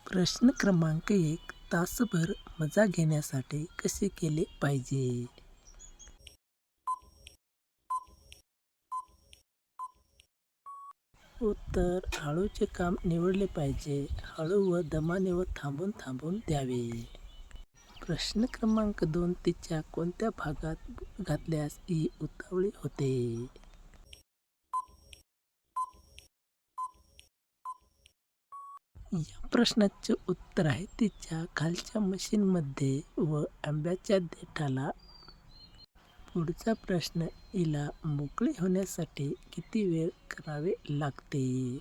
प्रश्न क्रमांक 1. तासभर मजा घेण्यासाठी कसे केले पाहिजे? उत्तर: हळूचे काम निवडले पाहिजे. हळू व दमाने व थांबून थांबून द्यावे. प्रश्न क्रमांक 2. तिच्या कोणत्या भागात घातल्यास ही उतावळी होते? या प्रश्नाचे उत्तर आहे तिच्या खालच्या मशीनमध्ये व आंब्याच्या देठाला. पुढचा प्रश्न: हिला मोकळी होण्यासाठी किती वेळ करावे लागते?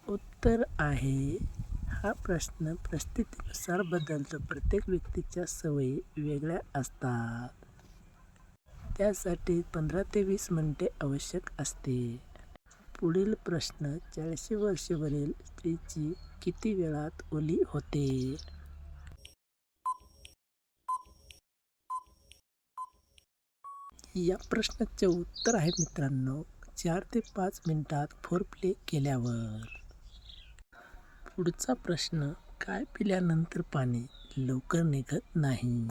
उत्तर आहे, हा प्रश्न परिस्थितीनुसार बदलतो. प्रत्येक व्यक्तीच्या सवयी वेगळ्या असतात. त्यासाठी 15 ते 20 मिनिटे आवश्यक असते. पुढील प्रश्न: 40 वर्षावरील स्त्रीची किती वेळात ओली होते? या प्रश्नाचे उत्तर आहे मित्रांनो, 4 ते 5 मिनिटात फोरप्ले केल्यावर. पुढचा प्रश्न: काय पिल्यानंतर पाणी लवकर निघत नाही?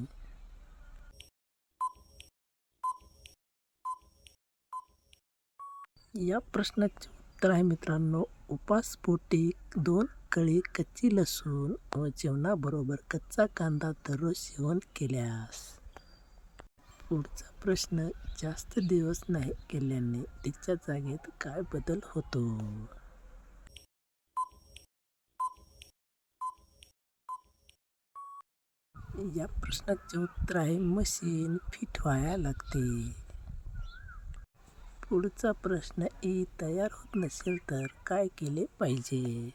या प्रश्नाचे उत्तर आहे मित्रांनो, उपासपोटी 2 कळी कच्ची लसूण व जेवणाबरोबर कच्चा कांदा दररोज सेवन केल्यास. पुढचा प्रश्न: जास्त दिवस नाही केल्याने तिच्या जागेत काय बदल होतो? या प्रश्नाचे उत्तर आहे, मशीन फिट व्हायला लागते. पुढचा प्रश्न: ही तयार होत नसेल तर काय केले पाहिजे?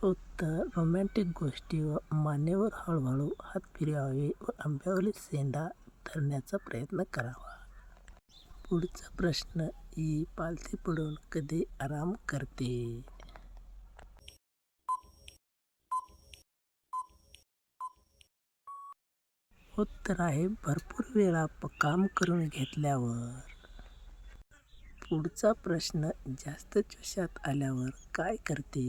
उत्तर: रोमॅन्टिक गोष्टी व मानेवर हळूहळू हात फिरवावे व आंब्यावरील शेंडा धरण्याचा प्रयत्न करावा. पुढचा प्रश्न: ही पालथी पडून कधी आराम करते? उत्तर आहे, भरपूर वेळा काम करून घेतल्यावर. पुढचा प्रश्न: जास्त जोशात आल्यावर काय करते?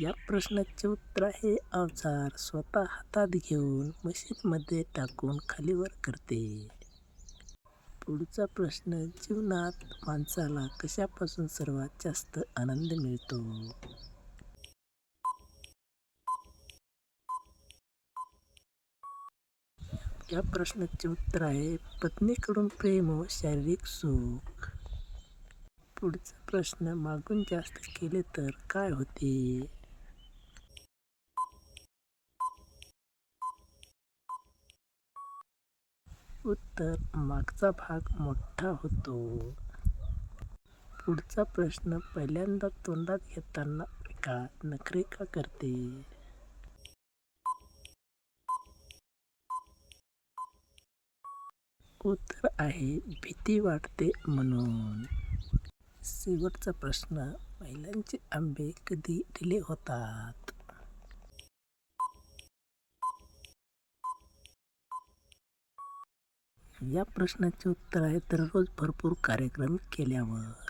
या प्रश्नाचे उत्तर आहे, अवजार स्वतः हातात घेऊन मशीनमध्ये टाकून खालीवर करते. पुढचा प्रश्न: जीवनात माणसाला कशापासून सर्वात जास्त आनंद मिळतो? या प्रश्नाचे उत्तर आहे, पत्नीकडून प्रेम व शारीरिक सुख. पुढचा प्रश्न: मागून जास्त केले तर काय होते? उत्तर: मागचा भाग मोठा होतो. पुढचा प्रश्न: पहिल्यांदा तोंडात घेताना का नखरे का करते? उत्तर आहे, भीती वाटते म्हणून. शेवटचा प्रश्न: महिलांचे आंबे कधी डिले होतात? या प्रश्नाचे उत्तर आहे, दररोज भरपूर कार्यक्रम केल्यावर.